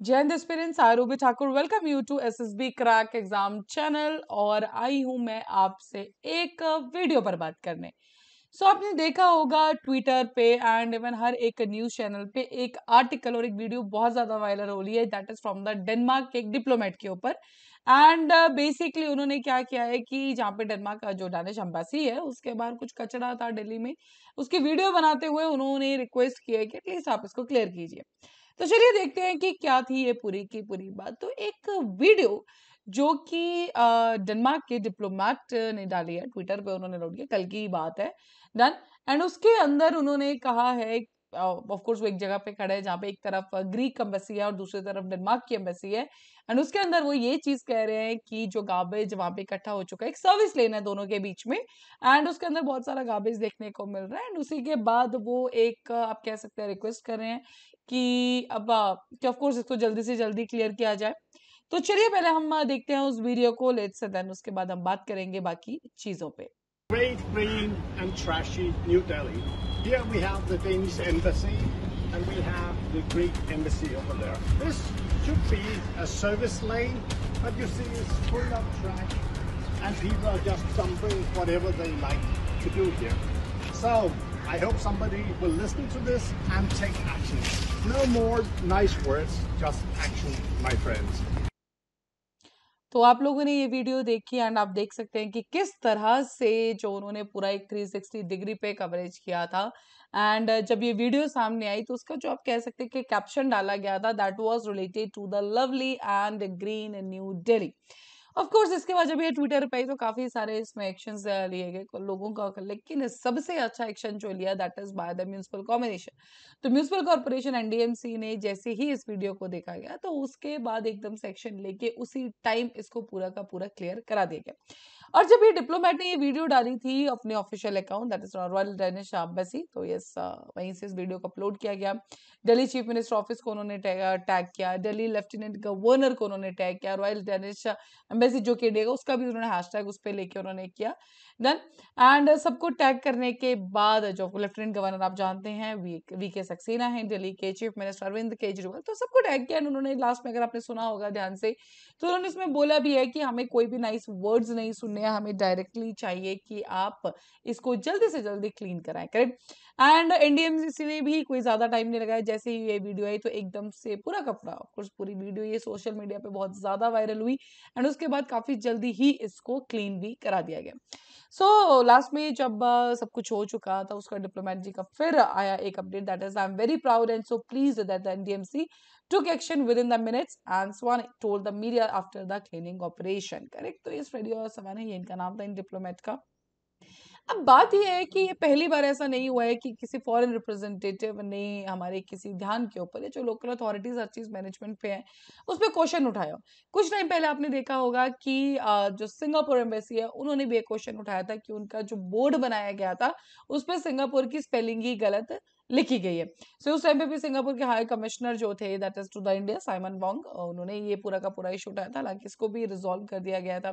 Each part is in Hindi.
जय हिंद aspirants, I Ruby Thakur welcome you to SSB crack exam channel. और आई हूं मैं आपसे एक वीडियो पर बात करने। आपने देखा होगा ट्विटर पे एंड इवन हर एक न्यूज चैनल पे एक आर्टिकल और एक वीडियो बहुत ज्यादा वायरल हो रही है, that is from the Denmark के एक डिप्लोमेट के ऊपर। एंड बेसिकली उन्होंने क्या किया है कि जहाँ पे डेनमार्क का जो डानिश एम्बेसी है उसके बाहर कुछ कचरा था दिल्ली में, उसकी वीडियो बनाते हुए उन्होंने रिक्वेस्ट किया है कि एटलीस्ट आप इसको क्लियर कीजिए। तो चलिए देखते हैं कि क्या थी ये पूरी की पूरी बात। तो एक वीडियो जो कि डेनमार्क के डिप्लोमेट ने डाली है ट्विटर पे, उन्होंने लोड किया, कल की बात है, डन। एंड उसके अंदर उन्होंने कहा है, ऑफ कोर्स वो एक जगह पे खड़े हैं जहाँ पे एक तरफ ग्रीक एम्बेसी है और दूसरी तरफ डेनमार्क की एम्बेसी है। एंड उसके अंदर वो ये चीज कह रहे हैं कि जो गार्बेज वहां पे इकट्ठा हो चुका है, एक सर्विस लेन है दोनों के बीच में, एंड उसके अंदर बहुत सारा गार्बेज देखने को मिल रहा है। एंड उसी के बाद वो एक आप कह सकते हैं रिक्वेस्ट कर रहे हैं कि अब कि ऑफ कोर्स इसको जल्दी से जल्दी क्लियर किया जाए। तो चलिए पहले हम देखते हैं उस वीडियो को, लेट्स देन उसके बाद हम बात करेंगे बाकी चीजों पे। Great, green and trashy New Delhi. Here we have the Danish embassy and we have the Greek embassy over there. This should be a service lane, but you see it's full of trash and people are just dumping whatever they like to do here. So I hope somebody will listen to this and take action. No more nice words, just action, my friends. तो आप लोगों ने ये वीडियो देखी एंड आप देख सकते हैं कि किस तरह से जो उन्होंने पूरा एक 360 डिग्री पे कवरेज किया था। एंड जब ये वीडियो सामने आई तो उसका जो आप कह सकते हैं कि कैप्शन डाला गया था, that was related to the lovely and green new Delhi. Of course इसके बाद जब ये ट्विटर पे आई तो काफी सारे इसमें एक्शंस लिए गए लोगों का, लेकिन सबसे अच्छा एक्शन जो लिया that is by the municipal corporation. तो म्यूनिसिपल कॉर्पोरेशन एनडीएमसी ने जैसे ही इस वीडियो को देखा गया तो उसके बाद एकदम से एक्शन लेके उसी टाइम इसको पूरा का पूरा क्लियर करा दिया गया। और जब ये डिप्लोमेट ने ये वीडियो डाली थी अपने official account that is royal Danish embassy, तो यस वहीं से इस वीडियो को अपलोड किया गया। दिल्ली चीफ मिनिस्टर ऑफिस को उन्होंने टैग किया, दिल्ली लेफ्टिनेंट गवर्नर को उन्होंने टैग किया, रॉयल डेनिश एम्बेसी जो कि इंडिया का उसका भी उन्होंने हैशटैग उस पर लेके उन्होंने किया, डन। एंड सबको टैग करने के बाद जो लेफ्टिनेंट गवर्नर आप जानते हैं वी के सक्सेना है, दिल्ली के चीफ मिनिस्टर अरविंद केजरीवाल, तो सबको टैग किया। उन्होंने लास्ट में, अगर आपने सुना होगा ध्यान से, तो उन्होंने इसमें बोला भी है कि हमें कोई भी नाइस वर्ड्स नहीं सुनने हैं, हमें डायरेक्टली चाहिए कि आप इसको जल्दी से जल्दी क्लीन कराएं, करेक्ट। एंड एनडीएमसी ने भी कोई ज्यादा टाइम नहीं लगाया, जैसे ही ये वीडियो आई तो एकदम से पूरा कपड़ा, ऑफ कोर्स पूरी वीडियो ये सोशल मीडिया पे बहुत ज्यादा वायरल हुई एंड उसके बाद काफी जल्दी ही इसको क्लीन भी करा दिया गया। लास्ट में जब सब कुछ हो चुका था, उसका डिप्लोमेट जी का फिर आया एक update, that is I am very proud and so pleased that the NDMC took action within the minutes and Swan told the media after the cleaning operation, correct. तो इस रेडियो सवाना, ये इनका नाम था इन डिप्लोमेट का। अब बात यह है कि ये पहली बार ऐसा नहीं हुआ है कि किसी फॉरेन रिप्रेजेंटेटिव ने हमारे किसी ध्यान के ऊपर, जो लोकल अथॉरिटीज हर चीज मैनेजमेंट पे है, उस पर क्वेश्चन उठाया। कुछ टाइम पहले आपने देखा होगा कि जो सिंगापुर एम्बेसी है उन्होंने भी एक क्वेश्चन उठाया था कि उनका जो बोर्ड बनाया गया था उस पर सिंगापुर की स्पेलिंग ही गलत लिखी गई है। उस टाइम पे भी सिंगापुर के हाई कमिश्नर जो थे that is to the India Simon Wong, उन्होंने ये पूरा का पूरा इशू उठाया था, हालांकि इसको भी रिजॉल्व कर दिया गया था।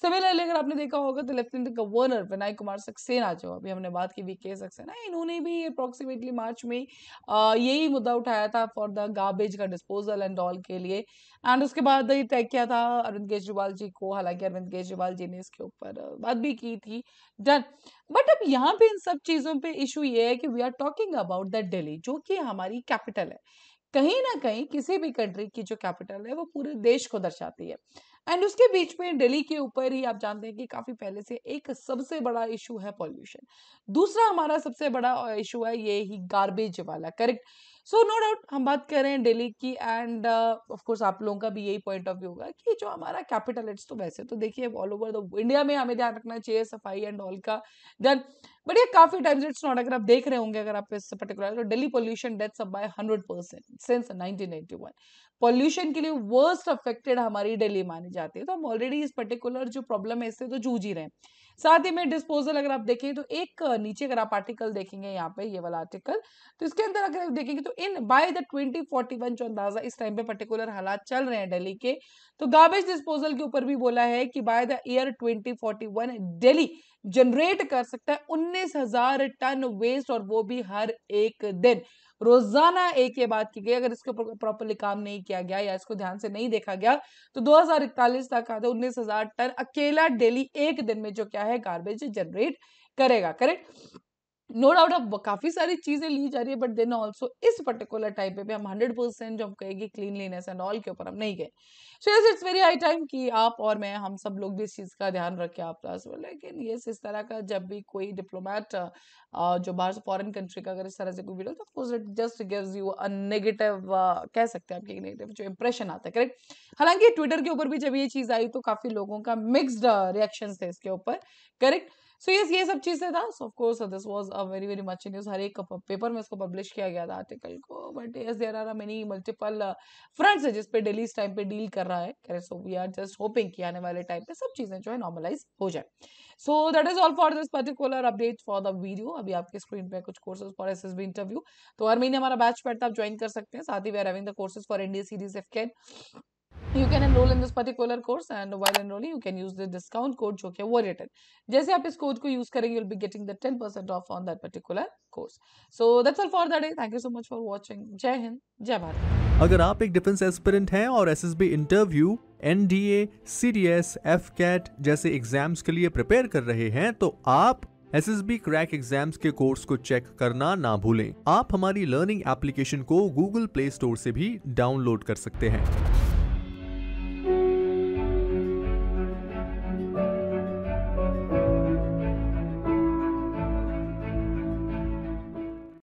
सिमिलरली अगर आपने देखा होगा तो लेफ्टिनेंट गवर्नर विनय कुमार सक्सेना, जो अभी हमने बात की वीके सक्सेना, इन्होंने भी अप्रोक्सीमेटली मार्च में यही मुद्दा उठाया था फॉर द गार्बेज का डिस्पोजल एंड ऑल के लिए। एंड उसके बाद ये टैग किया था अरविंद केजरीवाल जी को, हालांकि अरविंद केजरीवाल जी ने इसके ऊपर बात भी की थी, डन। बट अब यहाँ पे इन सब चीजों पे इशू ये है कि we are talking about the Delhi, जो कि हमारी कैपिटल है। कहीं ना कहीं किसी भी कंट्री की जो कैपिटल है वो पूरे देश को दर्शाती है। एंड उसके बीच में दिल्ली के ऊपर ही आप जानते हैं कि काफी पहले से एक सबसे बड़ा इशू है पॉल्यूशन। दूसरा हमारा सबसे बड़ा इशू है ये ही गार्बेज वाला, करेक्ट। नो डाउट हम बात कर रहे हैं दिल्ली की, एंड ऑफ कोर्स आप लोगों का भी यही पॉइंट ऑफ व्यू होगा कि जो हमारा कैपिटल इट्स, तो वैसे तो देखिए ऑल ओवर द इंडिया में हमें ध्यान रखना चाहिए सफाई एंड ऑल का, डन। बट ये काफी टाइम्स इट्स नॉट, अगर आप देख रहे होंगे, अगर आप इस पर्टिकुलर, तो Delhi pollution deaths up by 100% since 1981। Pollution के लिए वर्स्ट अफेक्टेड हमारी दिल्ली मानी जाती है, तो हम ऑलरेडी इस पर्टिकुलर जो प्रॉब्लम है इससे तो जूझ ही रहे हैं। साथ ही में डिस्पोजल अगर आप देखें तो एक नीचे अगर आप आर्टिकल देखेंगे यहाँ पे, ये वाला आर्टिकल, तो इसके अंदर अगर आप देखेंगे तो इन बाय द 2041 जो अंदाजा इस टाइम पे पर्टिकुलर हालात चल रहे हैं दिल्ली के, तो गार्बेज डिस्पोजल के ऊपर भी बोला है कि by the year 2041 Delhi generate कर सकता है 19,000 टन वेस्ट, और वो भी हर एक दिन। रोजाना एक ये बात की गई, अगर इसके ऊपर प्रॉपरली काम नहीं किया गया या इसको ध्यान से नहीं देखा गया तो 2041 तक आते 19,000 टन अकेला डेली एक दिन में जो क्या है गार्बेज जनरेट करेगा। करेक्ट, नो डाउट अब काफी सारी चीजें ली जा रही है, बट देन ऑल्सो इस पर्टिकुलर टाइप पे भी हम 100% जो हम कहेंगे क्लीनलीनेस एंड ऑल के ऊपर हम नहीं गए। So yes, it's very high time कि आप और मैं, हम सब लोग भी इस चीज का ध्यान रखें आप प्लस। लेकिन ये इस तरह का जब भी कोई डिप्लोमेट जो बाहर से फॉरेन कंट्री का अगर इस तरह से कोई वीडियो, तो it just gives you a negative, कह सकते हैं आपकी नेगेटिव जो इंप्रेशन आता है। करेक्ट, हालांकि ट्विटर के ऊपर भी जब ये चीज आई तो काफी लोगों का मिक्स्ड रिएक्शन थे इसके ऊपर। करेक्ट, सो यस, ये सब चीजें था। So of course this was a very very much news, हर एक पेपर में इसको पब्लिश किया गया था आर्टिकल को। But yes, there are many multiple fronts है जिस पे दिल्ली इस टाइम पे डील कर रहा है। So we are just hoping कि आने वाले टाइम पे सब चीजें जो है नॉर्मलाइज हो जाए। So that is all for this particular update for the video. अभी आपके स्क्रीन पे कुछ कोर्सेज फॉर एसएसबी इंटरव्यू, तो हर महीने हमारा बैच पड़ता है, आप ज्वाइन कर सकते हैं। साथ ही we are having the courses for NDA series एफकेट। You can enroll in this particular course, and while enrolling you can use the discount code जो कि वो rated। जैसे आप इस कोड को यूज करेंगे you'll be getting the 10% off on that particular course। So that's all for the day। Thank you so much for watching। जय हिंद, जय भारत। अगर आप एक डिफेंस एस्पिरेंट हैं और एसएसबी इंटरव्यू, एनडीए, सीडीएस, एफकेट जैसे एग्जाम्स के लिए प्रिपेयर कर रहे हैं तो आप एसएसबी क्रैक एग्जाम्स के कोर्स को चेक करना ना भूलें। आप हमारी लर्निंग एप्लीकेशन को गूगल प्ले स्टोर से भी डाउनलोड कर सकते हैं।